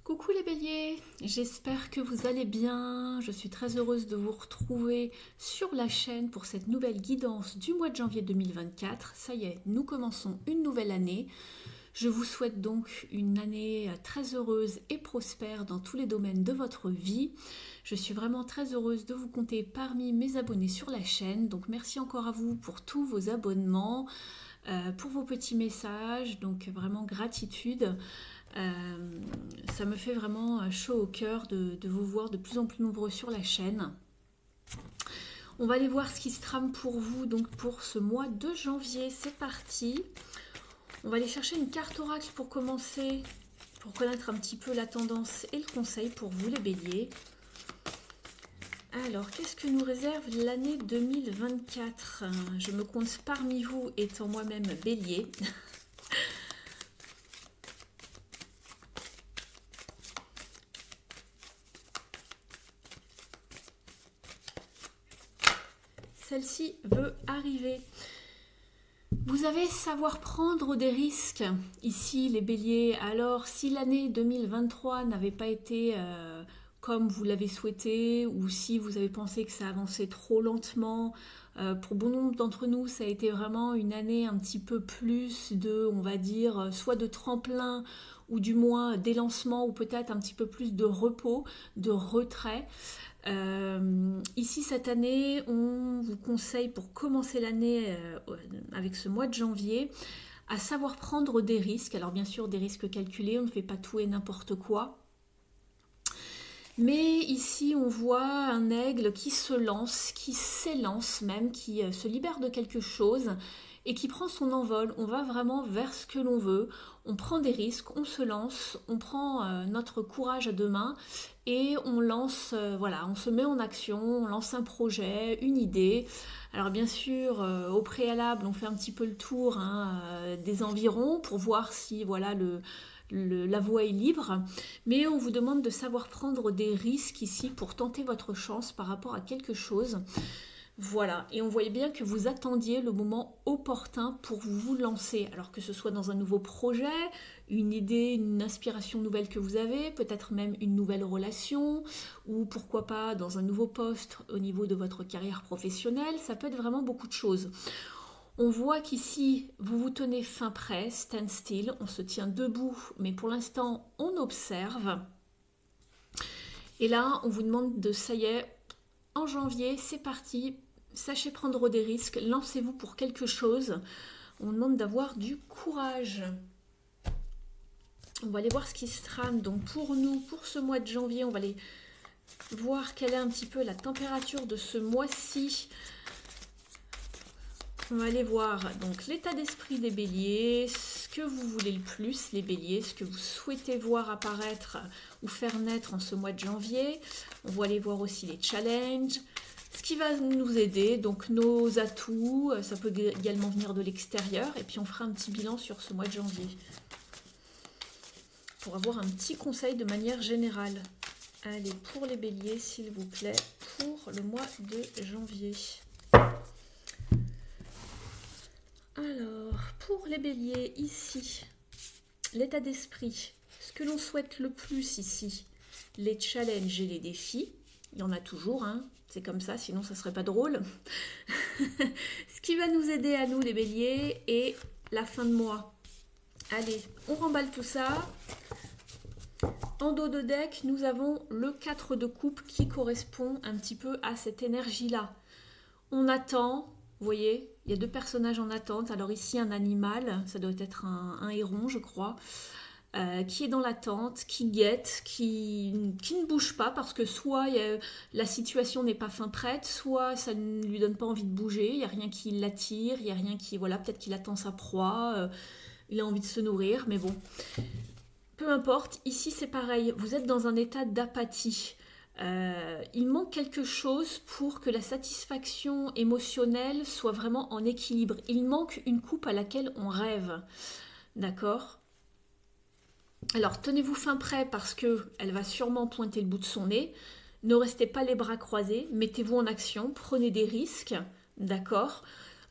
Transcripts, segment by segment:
Coucou les béliers, j'espère que vous allez bien. Je suis très heureuse de vous retrouver sur la chaîne pour cette nouvelle guidance du mois de janvier 2024. Ça y est, nous commençons une nouvelle année. Je vous souhaite donc une année très heureuse et prospère dans tous les domaines de votre vie. Je suis vraiment très heureuse de vous compter parmi mes abonnés sur la chaîne. Donc merci encore à vous pour tous vos abonnements, pour vos petits messages. Donc vraiment gratitude. Ça me fait vraiment chaud au cœur de vous voir de plus en plus nombreux sur la chaîne. On va aller voir ce qui se trame pour vous donc pour ce mois de janvier. C'est parti. On va aller chercher une carte oracle pour commencer, pour connaître un petit peu la tendance et le conseil pour vous les béliers. Alors, qu'est-ce que nous réserve l'année 2024? Je me compte parmi vous étant moi-même bélier. Celle-ci veut arriver. Vous avez savoir prendre des risques ici les béliers. Alors si l'année 2023 n'avait pas été comme vous l'avez souhaité, ou si vous avez pensé que ça avançait trop lentement, pour bon nombre d'entre nous ça a été vraiment une année un petit peu plus de, on va dire, soit de tremplin ou du moins d'élancement, ou peut-être un petit peu plus de repos, de retrait. Ici cette année on vous conseille pour commencer l'année avec ce mois de janvier à savoir prendre des risques. Alors bien sûr des risques calculés, on ne fait pas tout et n'importe quoi, mais ici on voit un aigle qui se lance, qui s'élance même, qui se libère de quelque chose et qui prend son envol. On va vraiment vers ce que l'on veut, on prend des risques, on se lance, on prend notre courage à deux mains et on lance, voilà, on se met en action, on lance un projet, une idée. Alors bien sûr, au préalable, on fait un petit peu le tour des environs pour voir si voilà la voie est libre, mais on vous demande de savoir prendre des risques ici pour tenter votre chance par rapport à quelque chose. Voilà, et on voyait bien que vous attendiez le moment opportun pour vous lancer, alors que ce soit dans un nouveau projet, une idée, une inspiration nouvelle que vous avez, peut-être même une nouvelle relation, ou pourquoi pas dans un nouveau poste au niveau de votre carrière professionnelle, ça peut être vraiment beaucoup de choses. On voit qu'ici, vous vous tenez fin prêt, stand still, on se tient debout, mais pour l'instant, on observe. Et là, on vous demande de, ça y est, en janvier, c'est parti, sachez prendre des risques, lancez-vous pour quelque chose. On demande d'avoir du courage. On va aller voir ce qui se trame. Donc pour nous, pour ce mois de janvier, on va aller voir quelle est un petit peu la température de ce mois-ci. On va aller voir donc l'état d'esprit des béliers, ce que vous voulez le plus les béliers, ce que vous souhaitez voir apparaître ou faire naître en ce mois de janvier. On va aller voir aussi les challenges, ce qui va nous aider, donc nos atouts, ça peut également venir de l'extérieur. Et puis on fera un petit bilan sur ce mois de janvier pour avoir un petit conseil de manière générale. Allez, pour les béliers, s'il vous plaît, pour le mois de janvier. Alors, pour les béliers, ici, l'état d'esprit, ce que l'on souhaite le plus ici, les challenges et les défis, il y en a toujours, hein, c'est comme ça, sinon ça serait pas drôle. Ce qui va nous aider à nous, les béliers, et la fin de mois. Allez, on remballe tout ça. En dos de deck, nous avons le 4 de coupe qui correspond un petit peu à cette énergie-là. On attend. Vous voyez, il y a deux personnages en attente. Alors ici, un animal, ça doit être un héron, je crois, qui est dans l'attente, qui guette, qui ne bouge pas parce que soit la situation n'est pas fin prête, soit ça ne lui donne pas envie de bouger, il n'y a rien qui l'attire, il n'y a rien qui... Voilà, peut-être qu'il attend sa proie, il a envie de se nourrir, mais bon. Peu importe, ici c'est pareil, vous êtes dans un état d'apathie. Il manque quelque chose pour que la satisfaction émotionnelle soit vraiment en équilibre. Il manque une coupe à laquelle on rêve. D'accord? Alors tenez-vous fin prêt parce qu'elle va sûrement pointer le bout de son nez. Ne restez pas les bras croisés, mettez-vous en action, prenez des risques. D'accord?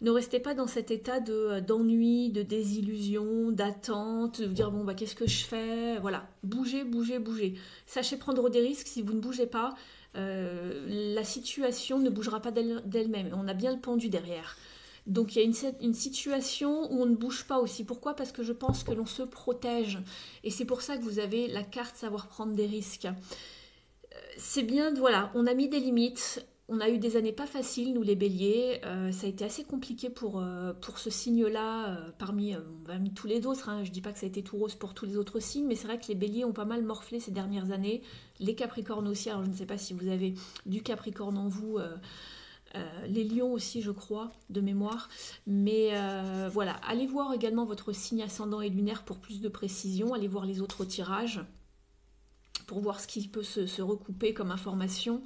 Ne restez pas dans cet état d'ennui, de désillusion, d'attente, de vous dire bon bah qu'est-ce que je fais? Voilà, bougez, bougez, bougez. Sachez prendre des risques. Si vous ne bougez pas, la situation ne bougera pas d'elle-même. On a bien le pendu derrière. Donc il y a une situation où on ne bouge pas aussi. Pourquoi? Parce que je pense que l'on se protège. Et c'est pour ça que vous avez la carte savoir prendre des risques. C'est bien, voilà, on a mis des limites. On a eu des années pas faciles, nous les béliers. Ça a été assez compliqué pour ce signe-là, parmi tous les autres. Hein. Je dis pas que ça a été tout rose pour tous les autres signes, mais c'est vrai que les béliers ont pas mal morflé ces dernières années. Les capricornes aussi, alors je ne sais pas si vous avez du capricorne en vous. Les lions aussi, je crois, de mémoire. Mais voilà, allez voir également votre signe ascendant et lunaire pour plus de précision. Allez voir les autres tirages pour voir ce qui peut se recouper comme information.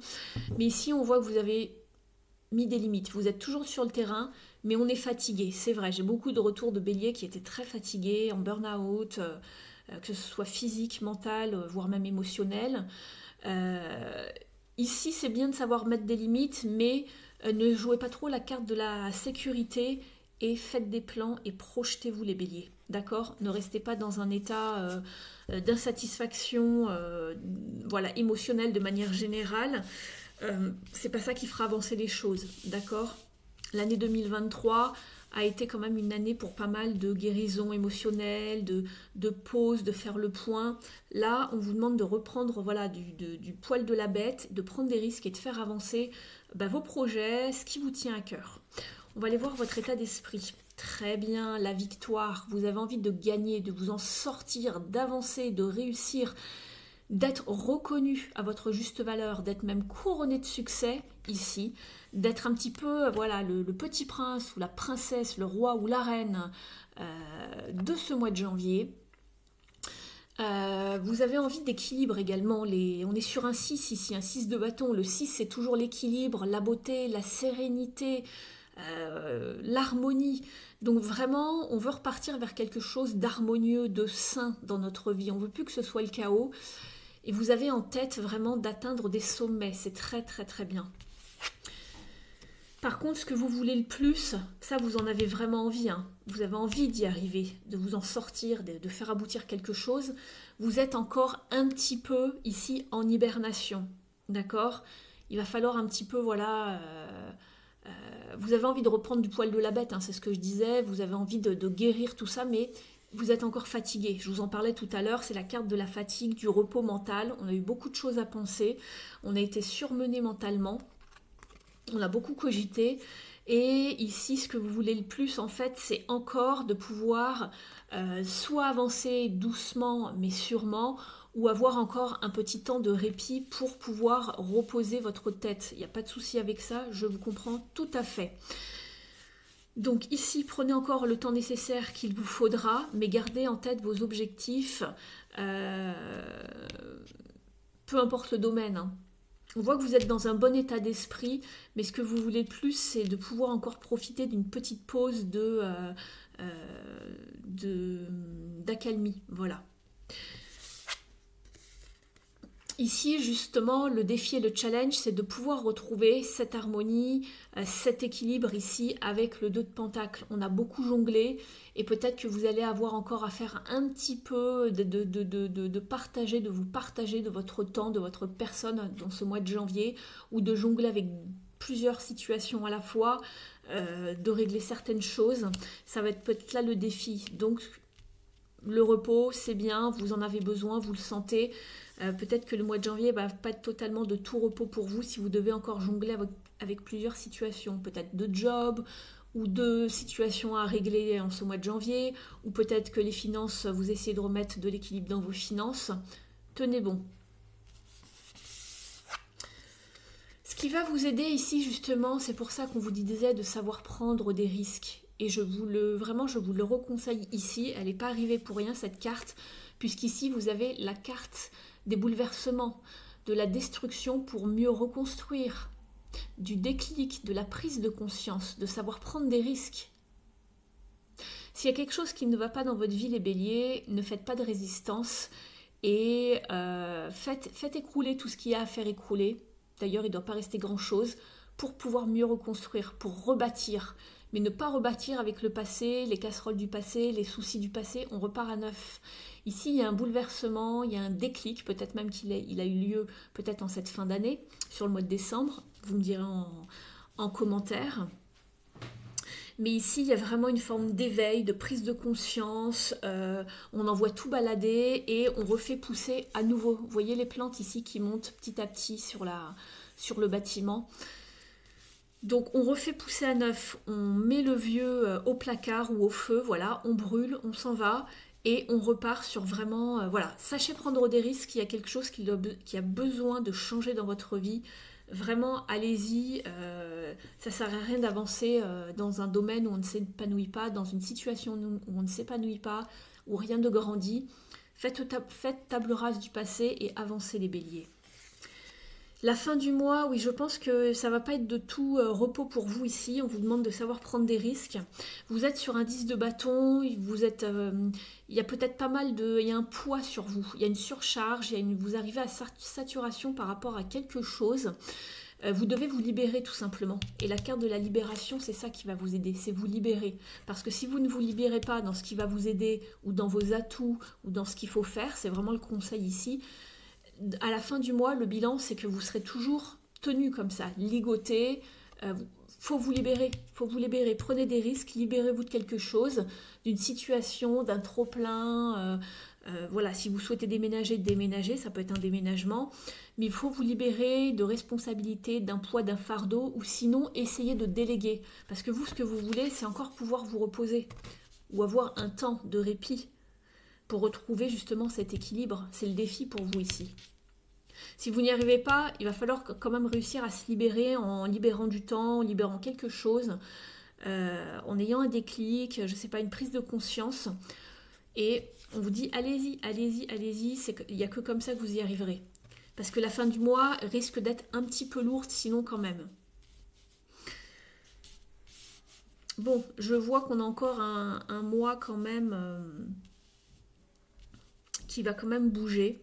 Mais ici, on voit que vous avez mis des limites. Vous êtes toujours sur le terrain, mais on est fatigué. C'est vrai, j'ai beaucoup de retours de béliers qui étaient très fatigués, en burn-out, que ce soit physique, mental, voire même émotionnel. Ici, c'est bien de savoir mettre des limites, mais ne jouez pas trop la carte de la sécurité et faites des plans et projetez-vous les béliers. D'accord? Ne restez pas dans un état d'insatisfaction voilà, émotionnelle de manière générale. C'est pas ça qui fera avancer les choses. D'accord? L'année 2023 a été quand même une année pour pas mal de guérison émotionnelle, de pause, de faire le point. Là, on vous demande de reprendre voilà, du poil de la bête, de prendre des risques et de faire avancer vos projets, ce qui vous tient à cœur. On va aller voir votre état d'esprit. Très bien, la victoire. Vous avez envie de gagner, de vous en sortir, d'avancer, de réussir, d'être reconnu à votre juste valeur, d'être même couronné de succès ici, d'être un petit peu voilà, le petit prince ou la princesse, le roi ou la reine de ce mois de janvier. Vous avez envie d'équilibre également. On est sur un 6 ici, un 6 de bâton. Le 6, c'est toujours l'équilibre, la beauté, la sérénité, l'harmonie. Donc vraiment, on veut repartir vers quelque chose d'harmonieux, de sain dans notre vie. On ne veut plus que ce soit le chaos. Et vous avez en tête vraiment d'atteindre des sommets. C'est très très très bien. Par contre, ce que vous voulez le plus, ça vous en avez vraiment envie. Hein. Vous avez envie d'y arriver, de vous en sortir, de faire aboutir quelque chose. Vous êtes encore un petit peu ici en hibernation. D'accord? Il va falloir un petit peu, voilà... vous avez envie de reprendre du poil de la bête, hein, c'est ce que je disais. Vous avez envie de guérir tout ça, mais... vous êtes encore fatigué, je vous en parlais tout à l'heure, c'est la carte de la fatigue, du repos mental. On a eu beaucoup de choses à penser, on a été surmené mentalement, on a beaucoup cogité. Et ici, ce que vous voulez le plus, en fait, c'est encore de pouvoir soit avancer doucement, mais sûrement, ou avoir encore un petit temps de répit pour pouvoir reposer votre tête. Il n'y a pas de souci avec ça, je vous comprends tout à fait. Donc ici, prenez encore le temps nécessaire qu'il vous faudra, mais gardez en tête vos objectifs, peu importe le domaine. Hein. On voit que vous êtes dans un bon état d'esprit, mais ce que vous voulez le plus, c'est de pouvoir encore profiter d'une petite pause d'accalmie. Voilà. Ici, justement, le défi et le challenge, c'est de pouvoir retrouver cette harmonie, cet équilibre ici avec le 2 de Pentacle. On a beaucoup jonglé et peut-être que vous allez avoir encore à faire un petit peu de partager, de vous partager de votre temps, de votre personne dans ce mois de janvier ou de jongler avec plusieurs situations à la fois, de régler certaines choses. Ça va être peut-être là le défi. Donc, le repos, c'est bien, vous en avez besoin, vous le sentez. Peut-être que le mois de janvier va pas être totalement de tout repos pour vous si vous devez encore jongler avec plusieurs situations, peut-être de job ou de situations à régler en ce mois de janvier, ou peut-être que les finances, vous essayez de remettre de l'équilibre dans vos finances. Tenez bon. Ce qui va vous aider ici justement, c'est pour ça qu'on vous disait de savoir prendre des risques. Et je vous le reconseille ici, elle n'est pas arrivée pour rien cette carte, puisqu'ici vous avez la carte des bouleversements, de la destruction pour mieux reconstruire, du déclic, de la prise de conscience, de savoir prendre des risques. S'il y a quelque chose qui ne va pas dans votre vie, les béliers, ne faites pas de résistance et faites écrouler tout ce qu'il y a à faire écrouler. D'ailleurs, il ne doit pas rester grand-chose pour pouvoir mieux reconstruire, pour rebâtir. mais ne pas rebâtir avec le passé, les casseroles du passé, les soucis du passé, on repart à neuf. Ici, il y a un bouleversement, il y a un déclic, peut-être même il a eu lieu peut-être en cette fin d'année, sur le mois de décembre, vous me direz en commentaire. Mais ici, il y a vraiment une forme d'éveil, de prise de conscience. On en voit tout balader et on refait pousser à nouveau. Vous voyez les plantes ici qui montent petit à petit sur le bâtiment. Donc on refait pousser à neuf. On met le vieux au placard ou au feu. Voilà, on brûle, on s'en va. Et on repart sur vraiment... voilà, sachez prendre des risques. Il y a quelque chose qui a besoin de changer dans votre vie. Vraiment, allez-y, ça ne sert à rien d'avancer dans un domaine où on ne s'épanouit pas, dans une situation où on ne s'épanouit pas, où rien ne grandit. Faites table rase du passé et avancez les béliers. La fin du mois, oui, je pense que ça ne va pas être de tout repos pour vous ici. On vous demande de savoir prendre des risques. Vous êtes sur un 10 de bâton, il y a peut-être pas mal il y a un poids sur vous. Il y a une surcharge, vous arrivez à saturation par rapport à quelque chose. Vous devez vous libérer tout simplement. Et la carte de la libération, c'est ça qui va vous aider, c'est vous libérer. Parce que si vous ne vous libérez pas dans ce qui va vous aider, ou dans vos atouts, ou dans ce qu'il faut faire, c'est vraiment le conseil ici, à la fin du mois, le bilan, c'est que vous serez toujours tenu comme ça, ligoté. Faut vous libérer, prenez des risques, libérez-vous de quelque chose, d'une situation, d'un trop-plein. Voilà, si vous souhaitez déménager, ça peut être un déménagement, mais il faut vous libérer de responsabilités, d'un poids, d'un fardeau, ou sinon essayez de déléguer. Parce que vous, ce que vous voulez, c'est encore pouvoir vous reposer, ou avoir un temps de répit pour retrouver justement cet équilibre. C'est le défi pour vous ici. Si vous n'y arrivez pas, il va falloir quand même réussir à se libérer en libérant du temps, en libérant quelque chose, en ayant un déclic, je ne sais pas, une prise de conscience. Et on vous dit, allez-y, allez-y, allez-y, il n'y a que comme ça que vous y arriverez. Parce que la fin du mois risque d'être un petit peu lourde, sinon quand même. Bon, je vois qu'on a encore un mois quand même qui va quand même bouger,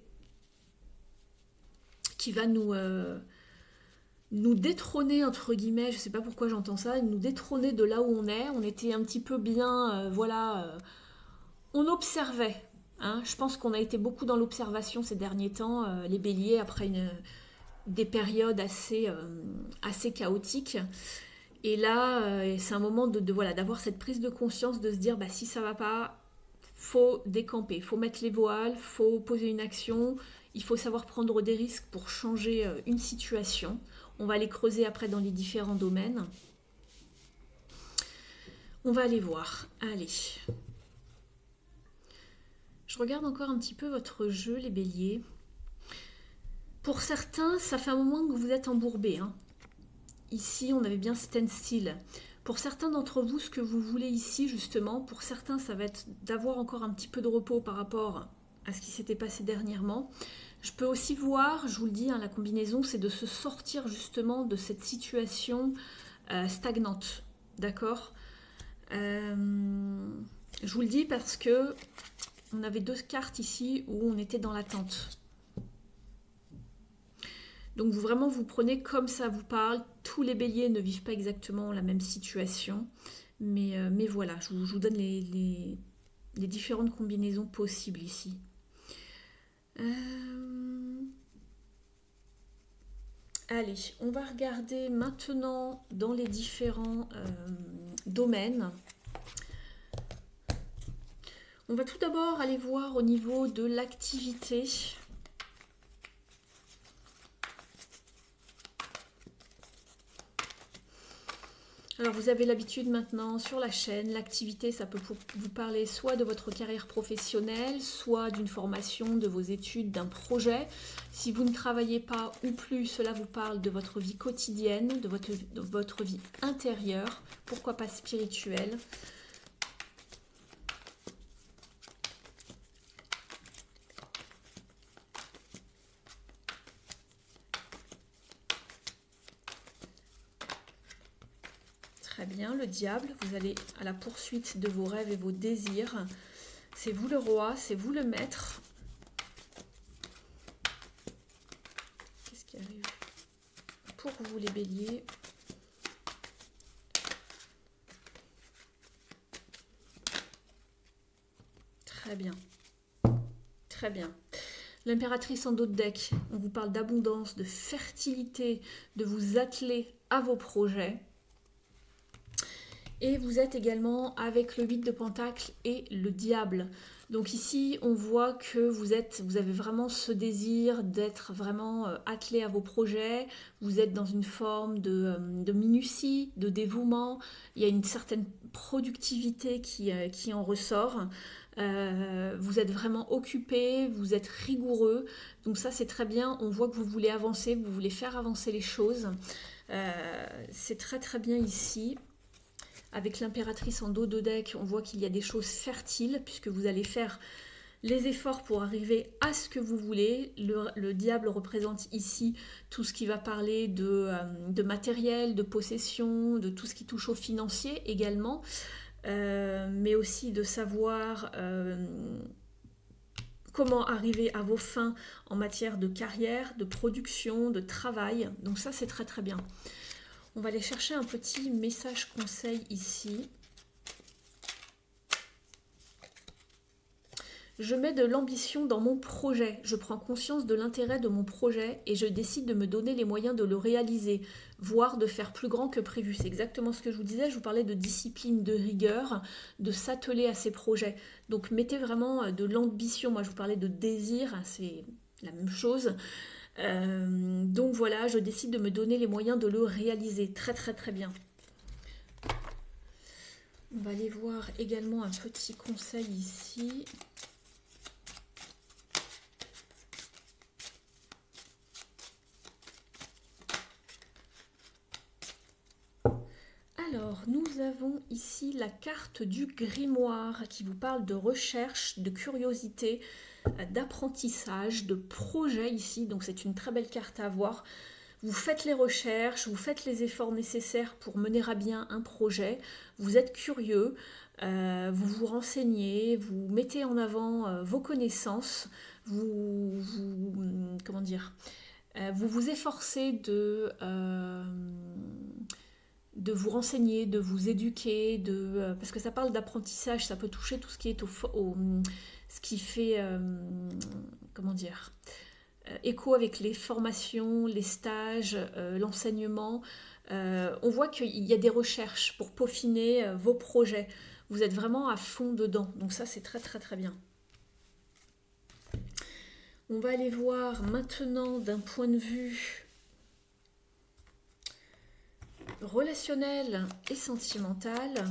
qui va nous détrôner, entre guillemets, je ne sais pas pourquoi j'entends ça, nous détrôner de là où on est. On était un petit peu bien, on observait. Hein. Je pense qu'on a été beaucoup dans l'observation ces derniers temps, les béliers, après des périodes assez chaotiques. Et là, c'est un moment d'avoir cette prise de conscience, de se dire, si ça va pas, faut décamper, faut mettre les voiles, faut poser une action, il faut savoir prendre des risques pour changer une situation. On va les creuser après dans les différents domaines. On va aller voir. Allez. Je regarde encore un petit peu votre jeu, les béliers. Pour certains, ça fait un moment que vous êtes embourbés. Hein. Ici, on avait bien stand-still. Pour certains d'entre vous, ce que vous voulez ici, justement, pour certains, ça va être d'avoir encore un petit peu de repos par rapport à ce qui s'était passé dernièrement. Je peux aussi voir, je vous le dis, hein, la combinaison, c'est de se sortir justement de cette situation stagnante. D'accord ? Je vous le dis parce que on avait deux cartes ici où on était dans l'attente. Donc vous prenez comme ça vous parle. Tous les béliers ne vivent pas exactement la même situation. Mais voilà, je vous donne les différentes combinaisons possibles ici. Allez, on va regarder maintenant dans les différents domaines. On va tout d'abord aller voir au niveau de l'activité. Alors vous avez l'habitude maintenant sur la chaîne, l'activité ça peut vous parler soit de votre carrière professionnelle, soit d'une formation, de vos études, d'un projet. Si vous ne travaillez pas ou plus, cela vous parle de votre vie quotidienne, de votre vie intérieure, pourquoi pas spirituelle. Très bien, le diable, vous allez à la poursuite de vos rêves et vos désirs. C'est vous le roi, c'est vous le maître. Qu'est-ce qui arrive pour vous les béliers? bien. Très bien. L'impératrice en dos de deck, on vous parle d'abondance, de fertilité, de vous atteler à vos projets. Et vous êtes également avec le 8 de Pentacles et le diable. Donc ici, on voit que vous avez vraiment ce désir d'être vraiment attelé à vos projets. Vous êtes dans une forme de minutie, de dévouement. Il y a une certaine productivité qui en ressort. Vous êtes vraiment occupé, vous êtes rigoureux. Donc ça, c'est très bien. On voit que vous voulez avancer, vous voulez faire avancer les choses. C'est très très bien ici. Avec l'impératrice en dos de deck, on voit qu'il y a des choses fertiles puisque vous allez faire les efforts pour arriver à ce que vous voulez. Le diable représente ici tout ce qui va parler de matériel, de possession, de tout ce qui touche au financier également, mais aussi de savoir comment arriver à vos fins en matière de carrière, de production, de travail. Donc ça, c'est très très bien. On va aller chercher un petit message conseil ici. Je mets de l'ambition dans mon projet. Je prends conscience de l'intérêt de mon projet et je décide de me donner les moyens de le réaliser, voire de faire plus grand que prévu. C'est exactement ce que je vous disais. Je vous parlais de discipline, de rigueur, de s'atteler à ses projets. Donc mettez vraiment de l'ambition. Moi, je vous parlais de désir. C'est la même chose. Donc voilà, je décide de me donner les moyens de le réaliser. Très très très bien. On va aller voir également un petit conseil ici. Alors, nous avons ici la carte du grimoire qui vous parle de recherche, de curiosité, d'apprentissage, de projet ici. Donc c'est une très belle carte à voir. Vous faites les recherches, vous faites les efforts nécessaires pour mener à bien un projet. Vous êtes curieux, vous vous renseignez, vous mettez en avant vos connaissances, comment dire, vous vous efforcez de vous renseigner, de vous éduquer, parce que ça parle d'apprentissage, ça peut toucher tout ce qui est ce qui fait, comment dire, écho avec les formations, les stages, l'enseignement. On voit qu'il y a des recherches pour peaufiner vos projets. Vous êtes vraiment à fond dedans, donc ça c'est très très très bien. On va aller voir maintenant d'un point de vue relationnel et sentimental.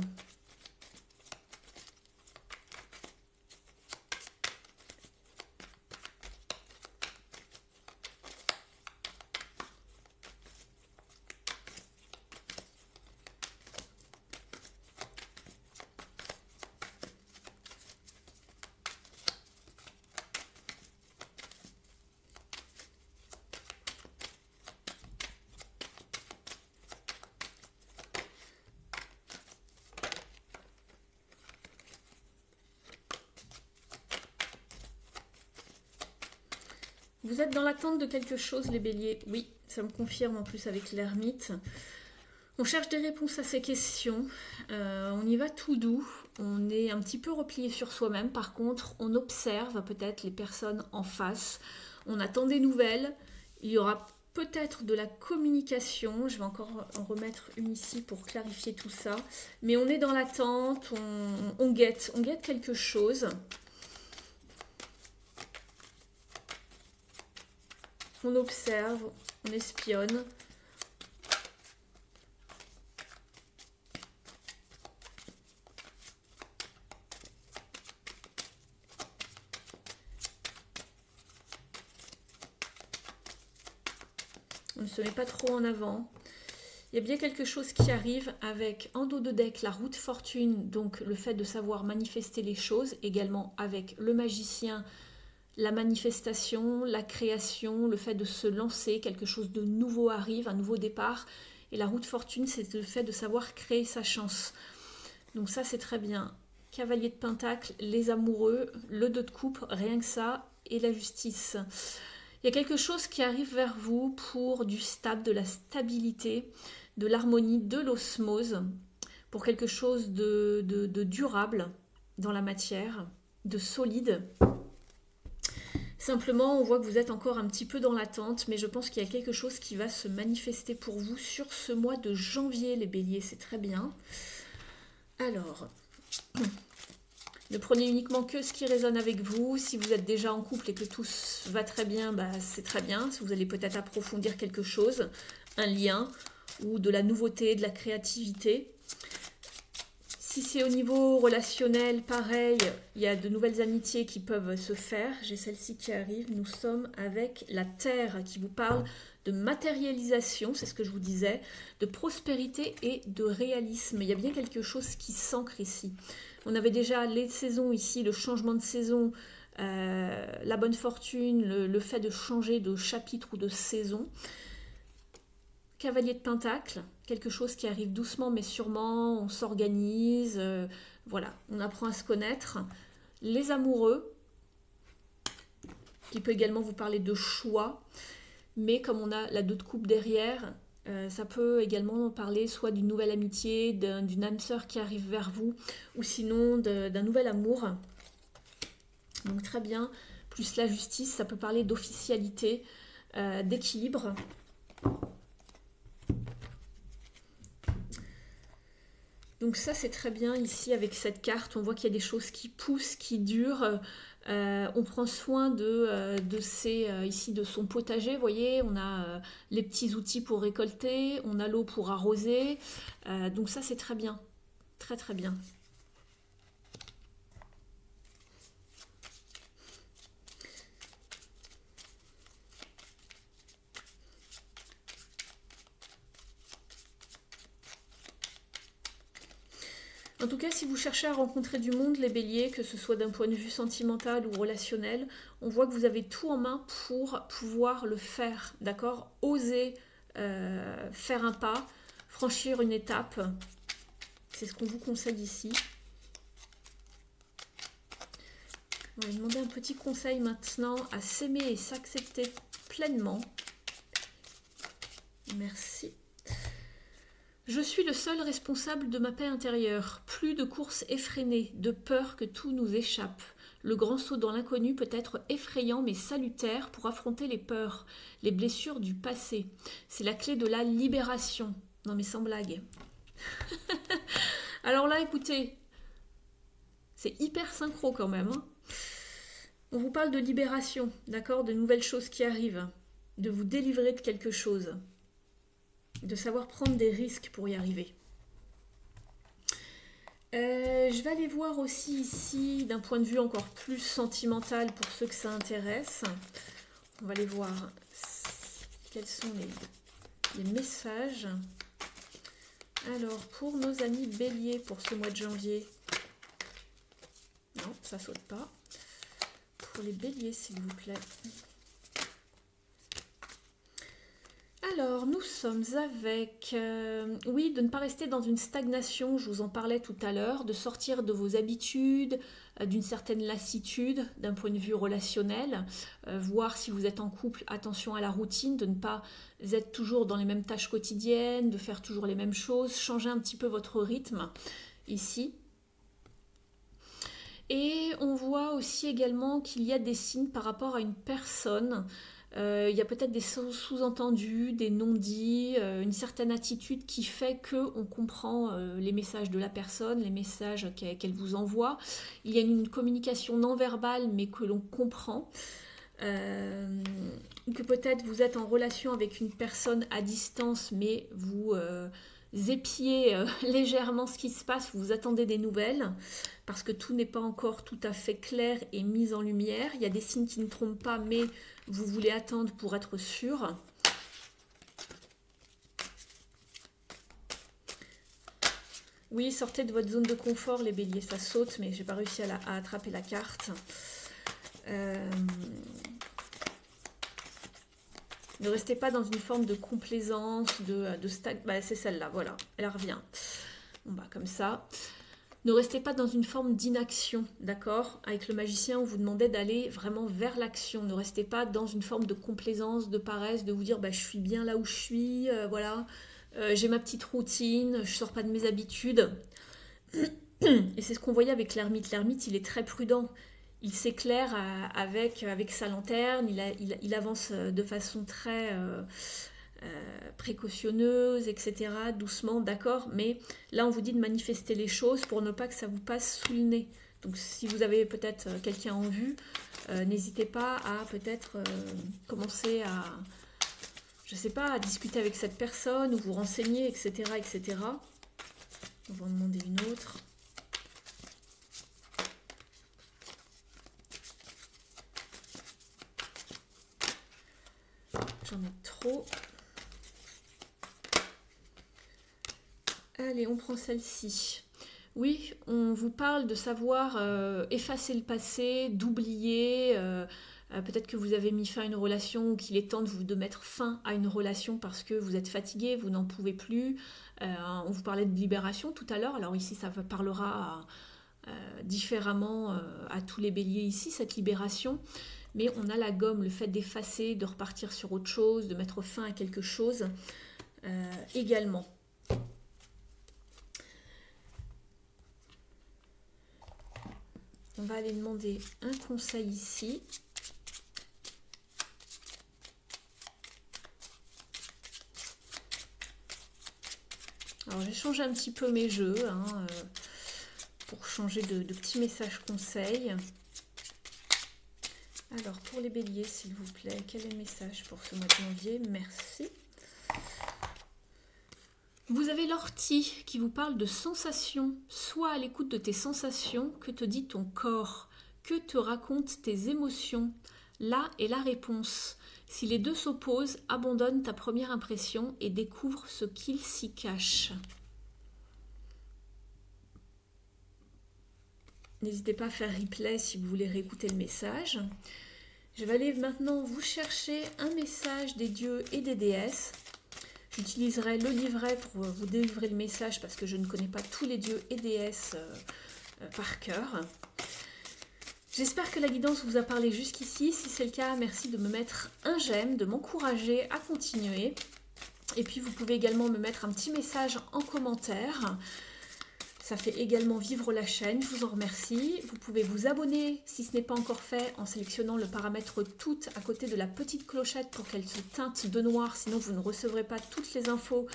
Vous êtes dans l'attente de quelque chose, les béliers. Oui, ça me confirme en plus avec l'ermite. On cherche des réponses à ces questions. On y va tout doux. On est un petit peu replié sur soi-même. Par contre, on observe peut-être les personnes en face. On attend des nouvelles. Il y aura peut-être de la communication. Je vais encore en remettre une ici pour clarifier tout ça. Mais on est dans l'attente. On guette quelque chose. On observe, on espionne. On ne se met pas trop en avant. Il y a bien quelque chose qui arrive avec en dos de deck la roue de fortune, donc le fait de savoir manifester les choses, également avec le magicien, la manifestation, la création, le fait de se lancer, quelque chose de nouveau arrive, un nouveau départ. Et la roue de fortune, c'est le fait de savoir créer sa chance. Donc ça, c'est très bien. Cavalier de Pentacle, les amoureux, le 2 de coupe, rien que ça, et la justice. Il y a quelque chose qui arrive vers vous pour du stable, de la stabilité, de l'harmonie, de l'osmose, pour quelque chose de durable dans la matière. de solide. Simplement, on voit que vous êtes encore un petit peu dans l'attente, mais je pense qu'il y a quelque chose qui va se manifester pour vous sur ce mois de janvier, les béliers, c'est très bien. Alors, ne prenez uniquement que ce qui résonne avec vous. Si vous êtes déjà en couple et que tout va très bien, bah, c'est très bien. Si vous allez peut-être approfondir quelque chose, un lien ou de la nouveauté, de la créativité. Si c'est au niveau relationnel, pareil, il y a de nouvelles amitiés qui peuvent se faire. J'ai celle-ci qui arrive. Nous sommes avec la Terre qui vous parle de matérialisation, c'est ce que je vous disais, de prospérité et de réalisme. Il y a bien quelque chose qui s'ancre ici. On avait déjà les saisons ici, le changement de saison, la bonne fortune, le fait de changer de chapitre ou de saison. Cavalier de Pentacle, quelque chose qui arrive doucement mais sûrement, on s'organise, voilà, on apprend à se connaître. Les amoureux, qui peut également vous parler de choix, mais comme on a la 2 de coupe derrière, ça peut également parler soit d'une nouvelle amitié, d'une âme sœur qui arrive vers vous, ou sinon d'un nouvel amour. Donc très bien, plus la justice, ça peut parler d'officialité, d'équilibre. Donc ça c'est très bien ici avec cette carte, on voit qu'il y a des choses qui poussent, qui durent. On prend soin ici de son potager, vous voyez, on a les petits outils pour récolter, on a l'eau pour arroser. Donc ça c'est très bien, très très bien. En tout cas, si vous cherchez à rencontrer du monde, les béliers, que ce soit d'un point de vue sentimental ou relationnel, on voit que vous avez tout en main pour pouvoir le faire, d'accord? Oser faire un pas, franchir une étape. C'est ce qu'on vous conseille ici. On va demander un petit conseil maintenant à s'aimer et s'accepter pleinement. Merci. Je suis le seul responsable de ma paix intérieure. Plus de courses effrénées, de peur que tout nous échappe. Le grand saut dans l'inconnu peut être effrayant mais salutaire pour affronter les peurs, les blessures du passé. C'est la clé de la libération. Non mais sans blague. Alors là, écoutez, c'est hyper synchro quand même. Hein. On vous parle de libération, d'accord, de nouvelles choses qui arrivent, de vous délivrer de quelque chose. De savoir prendre des risques pour y arriver. Je vais aller voir aussi ici, d'un point de vue encore plus sentimental pour ceux que ça intéresse. On va aller voir quels sont les messages. Alors, pour nos amis béliers pour ce mois de janvier. Non, ça saute pas. Pour les béliers, s'il vous plaît. Alors, nous sommes avec, oui, de ne pas rester dans une stagnation, je vous en parlais tout à l'heure, de sortir de vos habitudes, d'une certaine lassitude d'un point de vue relationnel, voir si vous êtes en couple, attention à la routine, de ne pas être toujours dans les mêmes tâches quotidiennes, de faire toujours les mêmes choses, changer un petit peu votre rythme ici. Et on voit aussi également qu'il y a des signes par rapport à une personne. Il y a peut-être des sous-entendus, des non-dits, une certaine attitude qui fait qu'on comprend les messages de la personne, les messages qu'elle vous envoie. Il y a une communication non verbale mais que l'on comprend. Que peut-être vous êtes en relation avec une personne à distance mais vous épiez légèrement ce qui se passe, vous attendez des nouvelles parce que tout n'est pas encore tout à fait clair et mis en lumière. Il y a des signes qui ne trompent pas mais vous voulez attendre pour être sûr. Oui, sortez de votre zone de confort, les béliers, ça saute, mais j'ai pas réussi à attraper la carte. Ne restez pas dans une forme de complaisance, de stag... Bah, c'est celle-là, voilà, elle revient. Bon, bah, comme ça. Ne restez pas dans une forme d'inaction, d'accord? Avec le magicien, on vous demandait d'aller vraiment vers l'action. Ne restez pas dans une forme de complaisance, de paresse, de vous dire bah, je suis bien là où je suis, voilà, j'ai ma petite routine, je sors pas de mes habitudes. Et c'est ce qu'on voyait avec l'ermite. L'ermite, il est très prudent. il s'éclaire avec sa lanterne, il avance de façon très précautionneuse, etc., doucement, d'accord, mais là on vous dit de manifester les choses pour ne pas que ça vous passe sous le nez. Donc si vous avez peut-être quelqu'un en vue, n'hésitez pas à peut-être commencer à, je sais pas, à discuter avec cette personne ou vous renseigner, etc., etc. On va en demander une autre. J'en ai trop. Allez, on prend celle-ci. Oui, on vous parle de savoir effacer le passé, d'oublier. Peut-être que vous avez mis fin à une relation ou qu'il est temps de mettre fin à une relation parce que vous êtes fatigué, vous n'en pouvez plus. On vous parlait de libération tout à l'heure. Alors ici, ça parlera différemment à tous les béliers ici, cette libération. Mais on a la gomme, le fait d'effacer, de repartir sur autre chose, de mettre fin à quelque chose également. On va aller demander un conseil ici. Alors j'ai changé un petit peu mes jeux pour changer de petits messages conseils. Alors pour les béliers s'il vous plaît, quel est le message pour ce mois de janvier? Merci. Vous avez l'ortie qui vous parle de sensations. Sois à l'écoute de tes sensations. Que te dit ton corps? Que te racontent tes émotions? Là est la réponse. Si les deux s'opposent, abandonne ta première impression et découvre ce qu'il s'y cache. N'hésitez pas à faire replay si vous voulez réécouter le message. Je vais aller maintenant vous chercher un message des dieux et des déesses. J'utiliserai le livret pour vous délivrer le message parce que je ne connais pas tous les dieux et déesses par cœur. J'espère que la guidance vous a parlé jusqu'ici. Si c'est le cas, merci de me mettre un j'aime, de m'encourager à continuer. Et puis vous pouvez également me mettre un petit message en commentaire. Ça fait également vivre la chaîne, je vous en remercie. Vous pouvez vous abonner si ce n'est pas encore fait en sélectionnant le paramètre toutes à côté de la petite clochette pour qu'elle se teinte de noir, sinon vous ne recevrez pas toutes les infos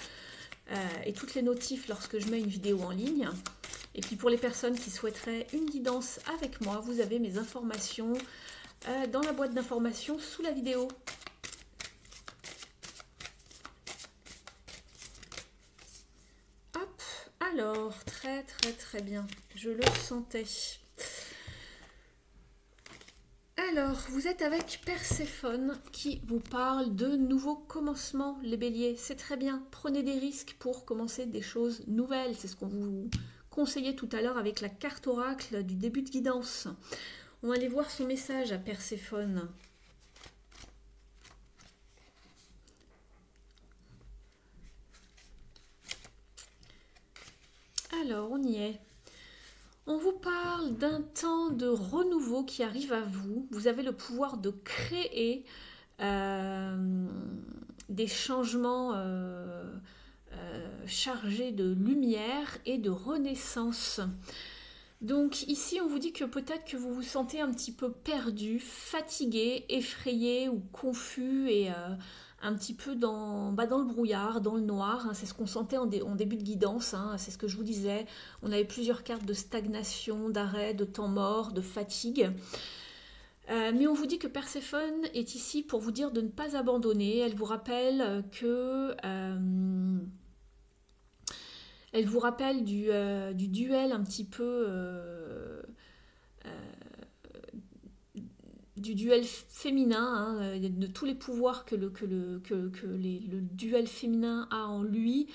et toutes les notifs lorsque je mets une vidéo en ligne. Et puis pour les personnes qui souhaiteraient une guidance avec moi, vous avez mes informations dans la boîte d'informations sous la vidéo. Alors, très bien, je le sentais. Alors, vous êtes avec Perséphone qui vous parle de nouveaux commencements, les béliers. C'est très bien, prenez des risques pour commencer des choses nouvelles. C'est ce qu'on vous conseillait tout à l'heure avec la carte oracle du début de guidance. On va aller voir son message à Perséphone. Alors, on y est. On vous parle d'un temps de renouveau qui arrive à vous. Vous avez le pouvoir de créer des changements chargés de lumière et de renaissance. Donc ici, on vous dit que peut-être que vous vous sentez un petit peu perdu, fatigué, effrayé ou confus et un petit peu dans le brouillard, dans le noir. C'est ce qu'on sentait en début de guidance, c'est ce que je vous disais. On avait plusieurs cartes de stagnation, d'arrêt, de temps mort, de fatigue. Mais on vous dit que Perséphone est ici pour vous dire de ne pas abandonner. Elle vous rappelle que... elle vous rappelle du duel un petit peu... du duel féminin, de tous les pouvoirs que le duel féminin a en lui,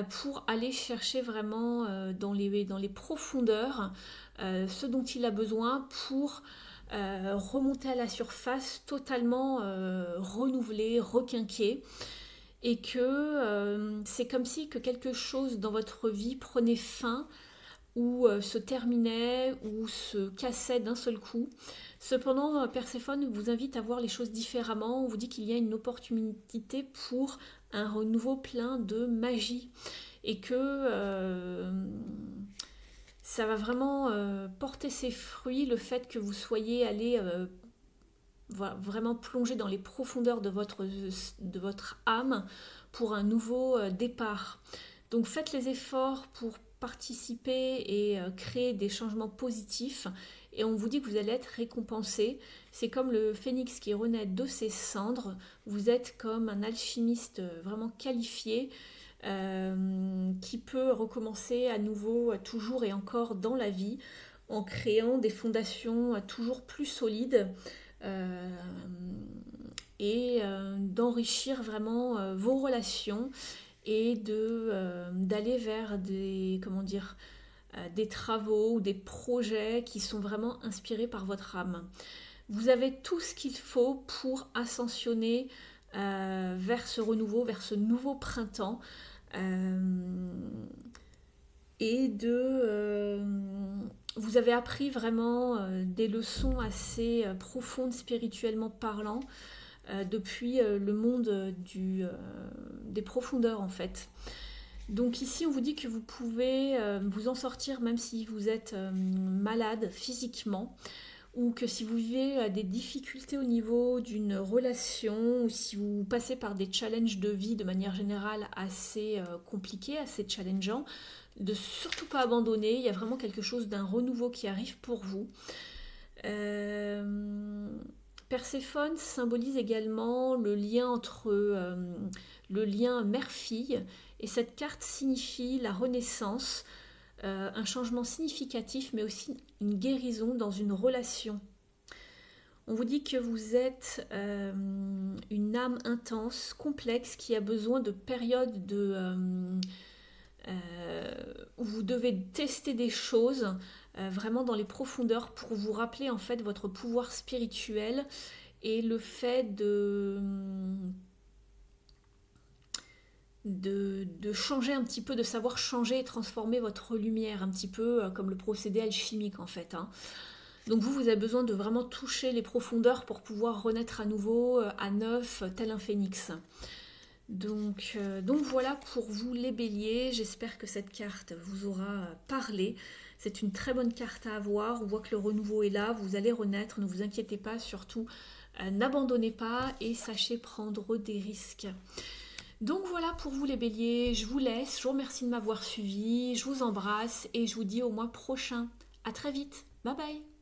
pour aller chercher vraiment dans les profondeurs ce dont il a besoin pour remonter à la surface totalement renouvelé, requinqué. Et que c'est comme si que quelque chose dans votre vie prenait fin ou se terminait ou se cassait d'un seul coup. Cependant, Perséphone vous invite à voir les choses différemment. On vous dit qu'il y a une opportunité pour un renouveau plein de magie et que Ça va vraiment porter ses fruits, le fait que vous soyez allé vraiment plonger dans les profondeurs de votre âme pour un nouveau départ. Donc faites les efforts pour participer et créer des changements positifs et on vous dit que vous allez être récompensé. C'est comme le phénix qui renaît de ses cendres. Vous êtes comme un alchimiste vraiment qualifié qui peut recommencer à nouveau toujours et encore dans la vie en créant des fondations toujours plus solides euh, et d'enrichir vraiment vos relations et d'aller vers des travaux ou des projets qui sont vraiment inspirés par votre âme. Vous avez tout ce qu'il faut pour ascensionner vers ce renouveau, vers ce nouveau printemps vous avez appris vraiment des leçons assez profondes spirituellement parlant depuis le monde des profondeurs en fait. Donc ici on vous dit que vous pouvez vous en sortir même si vous êtes malade physiquement ou que si vous vivez des difficultés au niveau d'une relation ou si vous passez par des challenges de vie de manière générale assez compliqués, assez challengeants, de surtout pas abandonner, il y a vraiment quelque chose d'un renouveau qui arrive pour vous. Perséphone symbolise également le lien entre le lien mère-fille et cette carte signifie la renaissance, un changement significatif mais aussi une guérison dans une relation. On vous dit que vous êtes une âme intense, complexe, qui a besoin de périodes où vous devez tester des choses vraiment dans les profondeurs pour vous rappeler en fait votre pouvoir spirituel et le fait de changer un petit peu, de savoir changer et transformer votre lumière, un petit peu comme le procédé alchimique en fait. Hein. Donc vous avez besoin de vraiment toucher les profondeurs pour pouvoir renaître à nouveau, à neuf, tel un phénix. Donc voilà pour vous les béliers, j'espère que cette carte vous aura parlé. C'est une très bonne carte à avoir, on voit que le renouveau est là, vous allez renaître, ne vous inquiétez pas, surtout n'abandonnez pas et sachez prendre des risques. Donc voilà pour vous les béliers, je vous laisse, je vous remercie de m'avoir suivi, je vous embrasse et je vous dis au mois prochain. À très vite, bye bye.